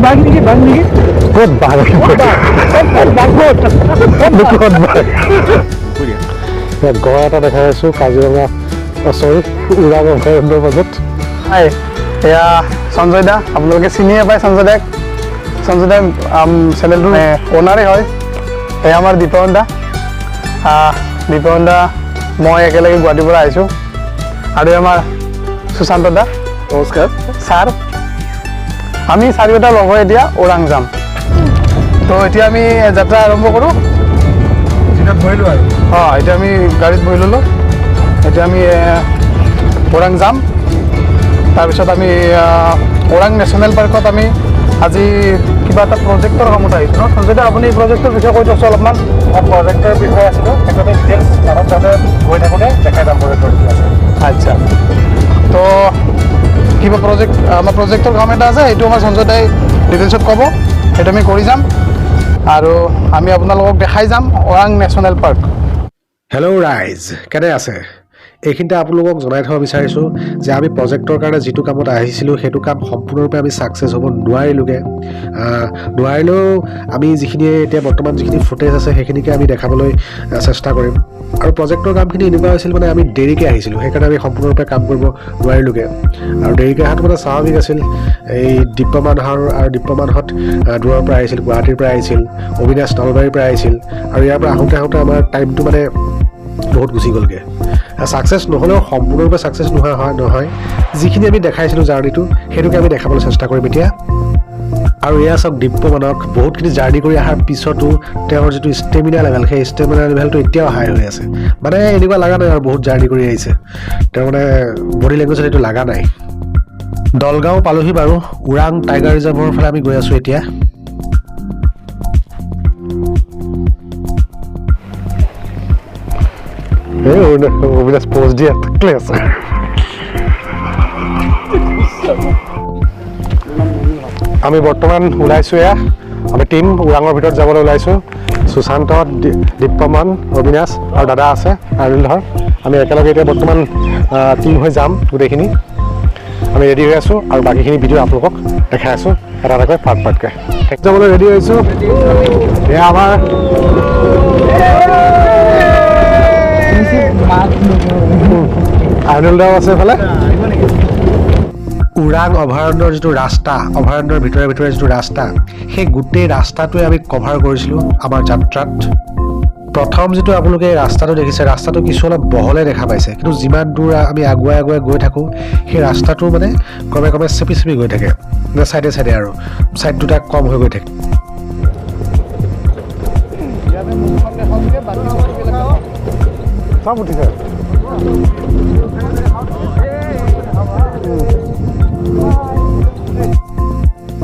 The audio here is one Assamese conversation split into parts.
বাঘ নেকি ক'ত বাঘ গড় এটা দেখাই আছো কাজিৰঙা চৰি ওৰাং অভয়াৰণ্যৰ মাজত। হাই, এয়া সঞ্জয় দা, আপোনালোকে চিনিয়ে পায় সঞ্জয় দাক। সঞ্জয় দা চেনেলটোৰ অ'নাৰে হয়। এয়া আমাৰ দীপৱন দা। দীপৱন দা মই একেলগে গুৱাহাটীৰ পৰা আহিছোঁ। আৰু আমাৰ সুশান্ত দা, নমস্কাৰ ছাৰ। আমি চাৰিওটা লগ হৈ এতিয়া ওৰাং যাম। তো এতিয়া আমি যাত্ৰা আৰম্ভ কৰোঁ। বহিলোঁ আৰু এতিয়া আমি গাড়ীত বহি ল'লোঁ। এতিয়া আমি ওৰাং যাম। তাৰপিছত আমি ওৰাং নেশ্যনেল পাৰ্কত আমি আজি কিবা এটা প্ৰজেক্টৰ কামত আহিছোঁ ন সঞ্জয় দা? আপুনি প্ৰজেক্টৰ বিষয়ে কৈ দিয়কচোন অলপমান। প্ৰজেক্টৰ বিষয়ে আছিলোঁ, সেইটোতে ডিটেইলছ মানুহ তাতে গৈ থাকোঁতে দেখাই যাম প্ৰজেক্টৰ কি আছে। আচ্ছা, তো কিবা আমাৰ প্ৰজেক্টৰ কাম এটা আছে, সেইটো আমাৰ সঞ্জয় দাই ডিটেইলছত ক'ব। সেইটো আমি কৰি যাম আৰু আমি আপোনালোকক দেখাই যাম ওৰাং নেশ্যনেল পাৰ্ক। হেল্ল' ৰাইজ, কেনে আছে? এইখিনিতে আপোনালোকক জনাই থ'ব বিচাৰিছোঁ যে আমি প্ৰজেক্টৰ কাৰণে যিটো কামত আহিছিলোঁ সেইটো কাম সম্পূৰ্ণৰূপে আমি ছাকচেছ হ'ব নোৱাৰিলেও আমি যিখিনি এতিয়া বৰ্তমান যিখিনি ফুটেজ আছে সেইখিনিকে আমি দেখাবলৈ চেষ্টা কৰিম। আৰু প্ৰজেক্টৰ কামখিনি এনেকুৱা হৈছিল মানে আমি দেৰিকৈ আহিছিলোঁ, সেইকাৰণে আমি সম্পূৰ্ণৰূপে কাম কৰিব নোৱাৰিলোঁগৈ। আৰু দেৰিকৈ অহাটো মানে স্বাভাৱিক আছিল। এই দীপ্যমানহঁত দূৰৰ পৰা আহিছিল, গুৱাহাটীৰ পৰা আহিছিল, অবিনাশ নলবাৰীৰ পৰা আহিছিল। আৰু ইয়াৰ পৰা আহোঁতে আমাৰ টাইমটো মানে বহুত গুচি গ'লগৈ। ছাকচেছ নহ'লেও সম্পূৰ্ণৰূপে ছাকচেছ নহয়। যিখিনি আমি দেখাইছিলোঁ জাৰ্ণিটো, সেইটোকে আমি দেখাবলৈ চেষ্টা কৰিম এতিয়া। আৰু এয়া চাওক, দীপ্যমানক বহুতখিনি জাৰ্ণি কৰি অহাৰ পিছতো তেওঁৰ যিটো ষ্টেমিনা লেভেল, সেই ষ্টেমিনা লেভেলটো এতিয়াও হাই হৈ আছে। মানে এনেকুৱা লগা নাই আৰু বহুত জাৰ্ণি কৰি আহিছে, তেওঁৰ মানে বডি লেংগুৱেজত এইটো লগা নাই। দলগাঁও পালোহি বাৰু। ওৰাং টাইগাৰ ৰিজাৰ্ভৰ ফালে আমি গৈ আছোঁ এতিয়া। অবিনাশ প'জ দিয়া থাকলে আছে। আমি বৰ্তমান ওলাইছোঁ, আমি টীম ওৰাঙৰ ভিতৰত যাবলৈ ওলাইছোঁ। সুশান্ত, দীপ্যমান, অবিনাশ আৰু দাদা আছে অনিলধৰ। আমি একেলগে এতিয়া বৰ্তমান টীম হৈ যাম গোটেইখিনি। আমি ৰেডি হৈ আছোঁ আৰু বাকীখিনি ভিডিঅ' আপোনালোকক দেখাই আছোঁ এটা এটাকৈ পাৰ্টকৈ। যাবলৈ ৰেডি হৈছোঁ। এয়া আমাৰ আইনলদাও আছে এইফালে। ওৰাং অভয়াৰণ্যৰ যিটো ৰাস্তা, অভয়াৰণ্যৰ ভিতৰে যিটো ৰাস্তা, সেই গোটেই ৰাস্তাটোৱে আমি কভাৰ কৰিছিলোঁ আমাৰ যাত্ৰাত। প্ৰথম যিটো আপোনালোকে এই ৰাস্তাটো দেখিছে, ৰাস্তাটো কিছু অলপ বহলে দেখা পাইছে, কিন্তু যিমান দূৰ আমি আগুৱাই গৈ থাকোঁ সেই ৰাস্তাটো মানে ক্ৰমে চেপি গৈ থাকে, চাইডে আৰু চাইড দুটা কম হৈ গৈ থাকে। চব উঠিছে।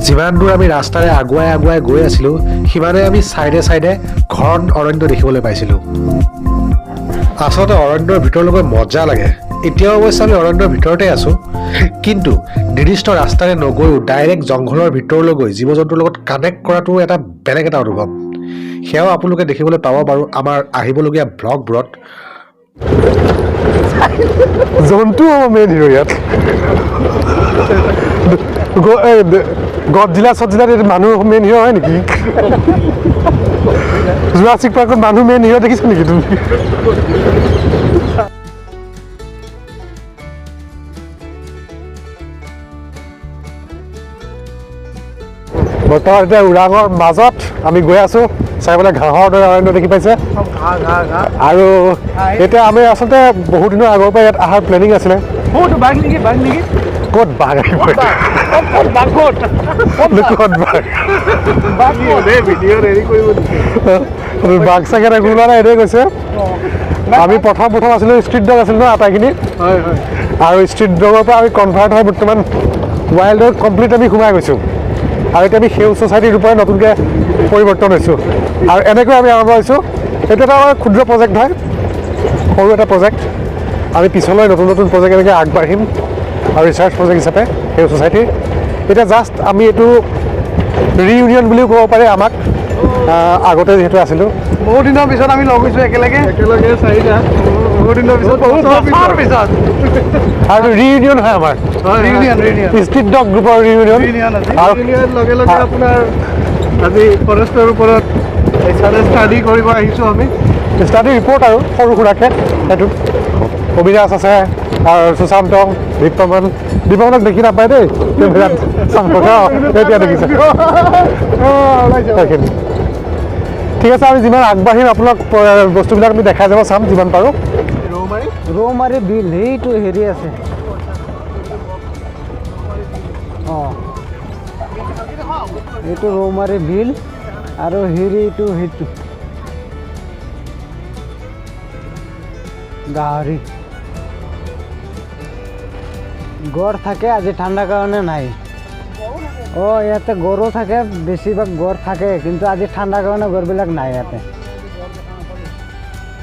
যিমান দূৰ আমি ৰাস্তাৰে আগুৱাই গৈ আছিলোঁ, সিমানে আমি চাইডে ঘন অৰণ্য দেখিবলৈ পাইছিলোঁ। আচলতে অৰণ্যৰ ভিতৰলৈ মজা লাগে। এতিয়াও অৱশ্যে আমি অৰণ্যৰ ভিতৰতে আছোঁ, কিন্তু নিৰ্দিষ্ট ৰাস্তাৰে নগৈও ডাইৰেক্ট জংঘলৰ ভিতৰলৈ গৈ জীৱ জন্তুৰ লগত কানেক্ট কৰাটো এটা বেলেগ এটা অনুভৱ। সেয়াও আপোনালোকে দেখিবলৈ পাব বাৰু আমাৰ আহিবলগীয়া ব্লগবোৰত। জন্তু মেইন হিৰ' ইয়াত। গডজিলাত মানুহ মেইন হিৰ' হয় নেকি? জুৰাছিক পাৰ্কত মানুহ মেইন হিৰ' দেখিছা নেকি তুমি? বৰ্তমান এতিয়া ওৰাঙৰ মাজত আমি গৈ আছোঁ। চাৰিফালে ঘাঁহৰ দৰে অৰণ্য দেখি পাইছে। আৰু এতিয়া আমি আচলতে বহুত দিনৰ আগৰ পৰা ইয়াত অহাৰ প্লেনিং আছিলে। ক'ত বাঘ বাঘ চাগে ৰেগুলা নাই এইটোৱে কৈছে। আমি প্ৰথম আছিলোঁ ষ্ট্ৰীট ডগ আছিল ন আটাইখিনি, আৰু ষ্ট্ৰীট ডগৰ পৰা আমি কনভাৰ্ট হৈ বৰ্তমান ৱাইল্ডত কমপ্লিট আমি সোমাই গৈছোঁ। আৰু এতিয়া আমি সেউজ ছ'চাইটিৰ ৰূপে নতুনকৈ পৰিৱৰ্তন হৈছোঁ। আৰু এনেকৈ আমি আৰম্ভ হৈছোঁ। এইটো এটা আমাৰ ক্ষুদ্ৰ প্ৰজেক্ট হয়, সৰু এটা প্ৰজেক্ট। আমি পিছলৈ নতুন প্ৰজেক্ট এনেকৈ আগবাঢ়িম আৰু ৰিচাৰ্চ প্ৰজেক্ট হিচাপে সেউজ ছ'চাইটিৰ। এতিয়া জাষ্ট আমি এইটো ৰিইউনিয়ন বুলিও ক'ব পাৰে আমাক। আগতে যিহেতু আছিলোঁ, বহুত দিনৰ পিছত আমি লগ হৈছোঁ একেলগে চাৰিটা। বহুত দিনৰ পিছত বছৰৰ পিছত আৰু ৰিইউনিয়ন হয় আমাৰ ৰিইউনিয়ন ষ্ট্ৰীট ডগ গ্ৰুপৰ ৰিইউনিয়ন আৰু ৰিইউনিয়ন লগে লগে আপোনাৰ আজি ফৰেষ্টৰ ওপৰত ষ্টাডি কৰিব আহিছোঁ আমি ষ্টাডি ৰিপৰ্ট আৰু সৰু সুৰাকৈ সেইটোত অবিনাশ আছে আৰু সুশান্ত দীপমনক দেখি নাপায় দেই এতিয়া দেখিছে সেইখিনি ঠিক আছে আমি যিমান আগবাঢ়িম আপোনাক বস্তুবিলাক আমি দেখাই যাব চাম যিমান পাৰোঁ ৰৌমাৰী বিল সেইটো হেৰি আছে অঁ এইটো ৰৌমাৰী বিল আৰু হেৰিটো সেইটো গাহৰি গড় থাকে আজি ঠাণ্ডাৰ কাৰণে নাই অঁ ইয়াতে গড়ো থাকে বেছিভাগ গড় থাকে কিন্তু আজি ঠাণ্ডাৰ কাৰণে গড়বিলাক নাই ইয়াতে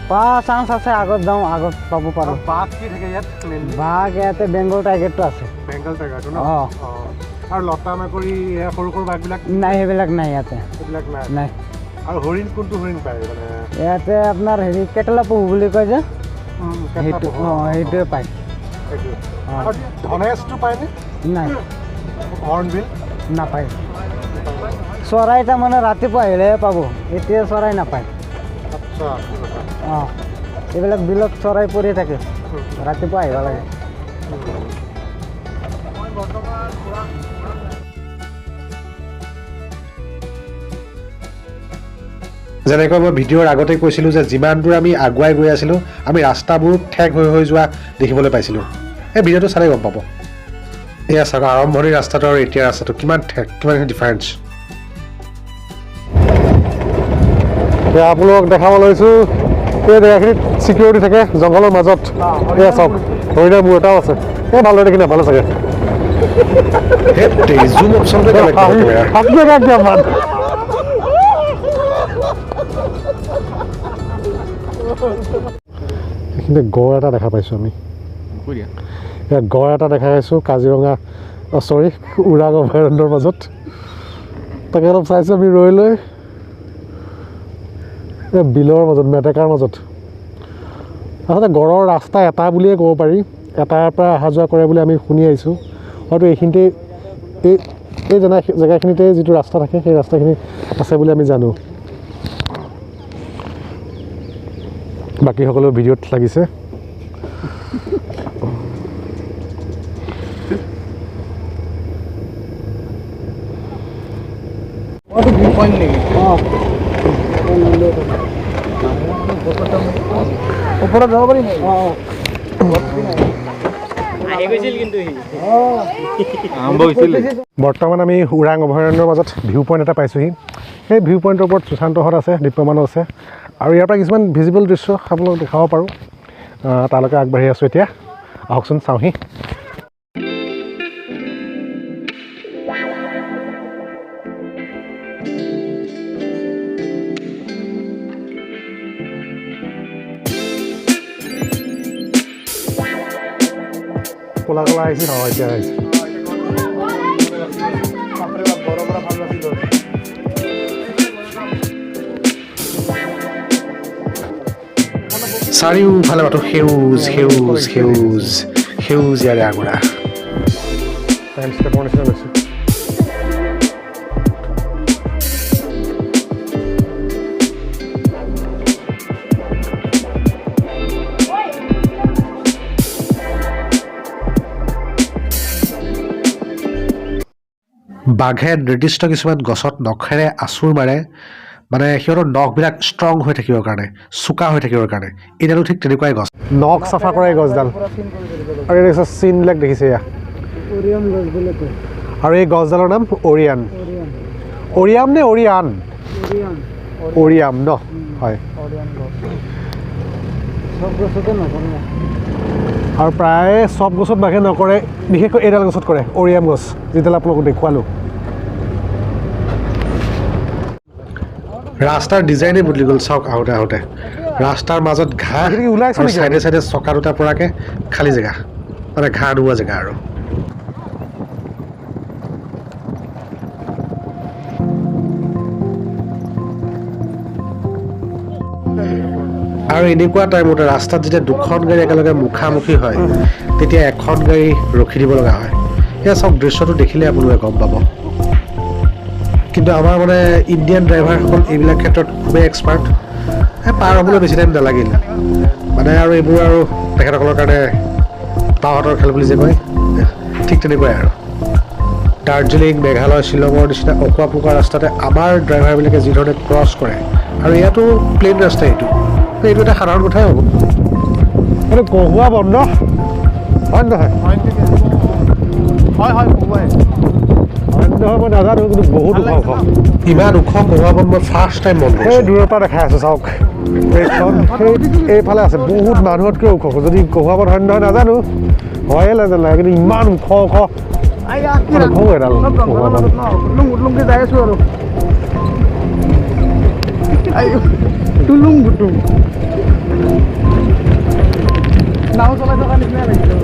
পোৱা চান্স আছে আগত যাওঁ আগত পাব পাৰোঁ বাঘ কি থাকে ইয়াত বাঘ ইয়াতে বেংগল টাইগাৰটো আছে বেংগল টাইগাৰটো ন অঁ আৰু লতা মাকৰি সৰু সৰু বাঘবিলাক নাই সেইবিলাক নাই ইয়াতে সেইবিলাক নাই নাই আৰু হৰিণ কোনটো হৰিণ পায় মানে ইয়াতে আপোনাৰ হেৰি কেটেলা পহু বুলি কয় যে সেইটো অঁ সেইটোৱে পায় ধনেশটো পায়নে নাই হৰ্ণবিল নাপায় চৰাই তাৰমানে ৰাতিপুৱা আহিলেহে পাব এতিয়া চৰাই নাপায় আচ্ছা অঁ এইবিলাক বিলত চৰাই পৰি থাকে ৰাতিপুৱা আহিব লাগে যেনেকৈ মই ভিডিঅ'ৰ আগতে কৈছিলোঁ যে যিমান দূৰ আমি আগুৱাই গৈ আছিলোঁ আমি ৰাস্তাবোৰ ঠেক হৈ যোৱা দেখিবলৈ পাইছিলোঁ এই ভিডিঅ'টো চালে গম পাব এয়া চাওক আৰম্ভণিৰ ৰাস্তাটো আৰু এতিয়া ৰাস্তাটো কিমান ঠেক কিমানখিনি ডিফাৰেঞ্চ এতিয়া আপোনালোকক দেখাব লৈছোঁ এই জেগাখিনিত ছিকিউৰিটি থাকে জংঘলৰ মাজত এয়া চাওক হৰিণাৰ মূৰ এটাও আছে এই ভালদৰে দেখি নাপালে চাগে জুম অপশ্যনটো এইখিনিতে গড় এটা দেখা পাইছোঁ আমি ইয়াত গড় এটা দেখা পাইছোঁ কাজিৰঙা চৰি ওৰাং অভয়াৰণ্যৰ মাজত তাকে অলপ চাইছোঁ আমি ৰৈ লৈ বিলৰ মাজত মেটেকাৰ মাজত আচলতে গড়ৰ ৰাস্তা এটা বুলিয়ে ক'ব পাৰি এটাৰ পৰা অহা যোৱা কৰে বুলি আমি শুনি আহিছোঁ হয়তো এইখিনিতে এই জেগাখিনিতে যিটো ৰাস্তা থাকে সেই ৰাস্তাখিনি আছে বুলি আমি জানো বাকী সকলো ভিডিঅ'ত লাগিছে ওপৰত যাব পাৰিম বৰ্তমান আমি ওৰাং অভয়াৰণ্যৰ মাজত ভিউ পইণ্ট এটা পাইছোঁহি সেই ভিউ পইণ্টৰ ওপৰত সুশান্তহঁত আছে দীপ্যমানো আছে আৰু ইয়াৰ পৰা কিছুমান ভিজিবল দৃশ্য আপোনালোকক দেখাব পাৰোঁ তালৈকে আগবাঢ়ি আছোঁ এতিয়া আহকচোন চাওঁহি ক'লা ক'লা আহিছে নহয় এতিয়া আহিছে চাৰিওফালে মাথো সেউজ সেউজ সেউজ সেউজীয়াৰে আগুৰা টাইম ষ্টেপৰ নিচিনা লৈছোঁ বাঘে নিৰ্দিষ্ট কিছুমান গছত নখেৰে আঁচুৰ মাৰে মানে সিহঁতৰ নখবিলাক ষ্ট্ৰং হৈ থাকিবৰ কাৰণে চোকা হৈ থাকিবৰ কাৰণে এইডালো ঠিক তেনেকুৱাই গছ নখ চাফা কৰা এই গছডাল আৰু এই দেখিছে চিনবিলাক দেখিছে এয়া অৰিয়াম গছ বুলি কয় আৰু এই গছডালৰ নাম অৰিয়ান অৰিয়াম নে অৰিয়ান অৰিয়াম ন হয় অৰিয়াম গছ চব গছতে নকৰে আৰু প্ৰায় চব গছত বাঘে নকৰে বিশেষকৈ এইডাল গছত কৰে অৰিয়াম গছ যিডাল আপোনালোকক দেখুৱালোঁ ৰাস্তাৰ ডিজাইনেই বদলি গ'ল চাওক আহোঁতে আহোঁতে ৰাস্তাৰ মাজত ঘাঁহ ওলাইছে আৰু চাইডে চাইডে চকা দুটা পৰাকৈ খালী জেগা মানে ঘাঁহ নোহোৱা জেগা আৰু আৰু এনেকুৱা টাইমতে ৰাস্তাত যেতিয়া দুখন গাড়ী একেলগে মুখামুখি হয় তেতিয়া এখন গাড়ী ৰখি দিব লগা হয়। সেয়া চাওক, দৃশ্যটো দেখিলে আপোনালোকে গম পাব। কিন্তু আমাৰ মানে ইণ্ডিয়ান ড্ৰাইভাৰসকল এইবিলাক ক্ষেত্ৰত খুবেই এক্সপাৰ্ট। পাৰ হ'বলৈ বেছি টাইম নালাগিল মানে, আৰু এইবোৰ আৰু তেখেতসকলৰ কাৰণে বাঁহাতৰ খেল বুলি যে কয়, ঠিক তেনেকুৱাই আৰু। দাৰ্জিলিং, মেঘালয়, শ্বিলঙৰ নিচিনা অকোৱা পকোৱা ৰাস্তাতে আমাৰ ড্ৰাইভাৰবিলাকে যিধৰণে ক্ৰছ কৰে, আৰু ইয়াতো প্লেইন ৰাস্তা এইটো এটা সাধাৰণ কথাই হ'ব। এইটো কহুৱা বন্ধ হয় নহয়? হয় কহুৱাই নহয়, মই নাজানো, কিন্তু বহুত ওখ ওখ। ইমান ওখ কহুৱা বন মই ফাৰ্ষ্ট টাইম মন সেই কৰিছোঁ। দূৰৰ পৰা দেখাই আছোঁ চাওক, এইখন এইফালে আছে, বহুত মানুহতকৈ ওখ ওখ। যদি কহুৱা বন হয় নহয় নাজানো, হয়ে নাজানো, কিন্তু ইমান ওখ ওখ এডাল কহুৱা বন। উটলুংকে যাই আছোঁ আৰু টুলুং গুটুং নাও চলাই থকা নিচিনা লাগিছে।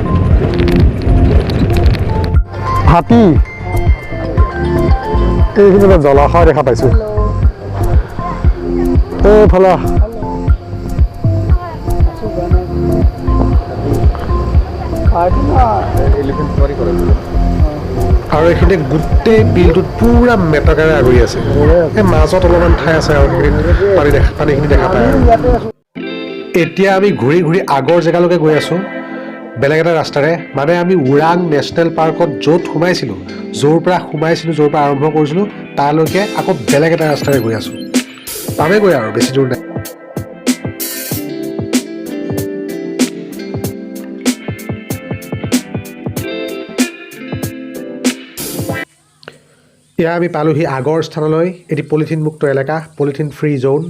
হাতী, এইখিনি জলাশয় দেখা পাইছোঁ। এইফালে আৰু এইখিনি গোটেই বিলটোত পুৰা মেটকাৰে আগুৰি আছে। এই মাজত অলপমান ঠাই আছে আৰু পানীখিনি দেখা পায় আৰু। এতিয়া আমি ঘূৰি ঘূৰি আগৰ জেগালৈকে গৈ আছোঁ, বেলেগ এটা ৰাস্তাৰে। মানে আমি ওৰাং নেশ্যনেল পাৰ্কত য'ত সোমাইছিলোঁ, য'ৰ পৰা আৰম্ভ কৰিছিলোঁ, তালৈকে আকৌ বেলেগ এটা ৰাস্তাৰে গৈ আছোঁ। পামেগৈ আৰু, বেছি দূৰ নাই। এতিয়া আমি পালোহি আগৰ স্থানলৈ। এটি পলিথিন মুক্ত এলেকা, পলিথিন ফ্ৰী জ'ন।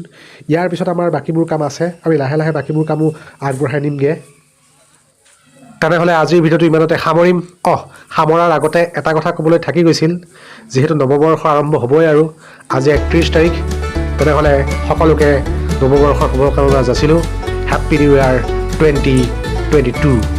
ইয়াৰ পিছত আমাৰ বাকীবোৰ কাম আছে, আমি লাহে লাহে বাকীবোৰ কামো আগবঢ়াই নিমগৈ। তেনেহ'লে আজিৰ ভিডিঅ'টো ইমানতে সামৰিম। সামৰাৰ আগতে এটা কথা ক'বলৈ থাকি গৈছিল, যিহেতু নৱবৰ্ষ আৰম্ভ হ'বই আৰু আজি 31 তাৰিখ। তেনেহ'লে সকলোকে নৱবৰ্ষৰ শুভকামনা যাচিলোঁ। হেপ্পী নিউ ইয়াৰ 2022।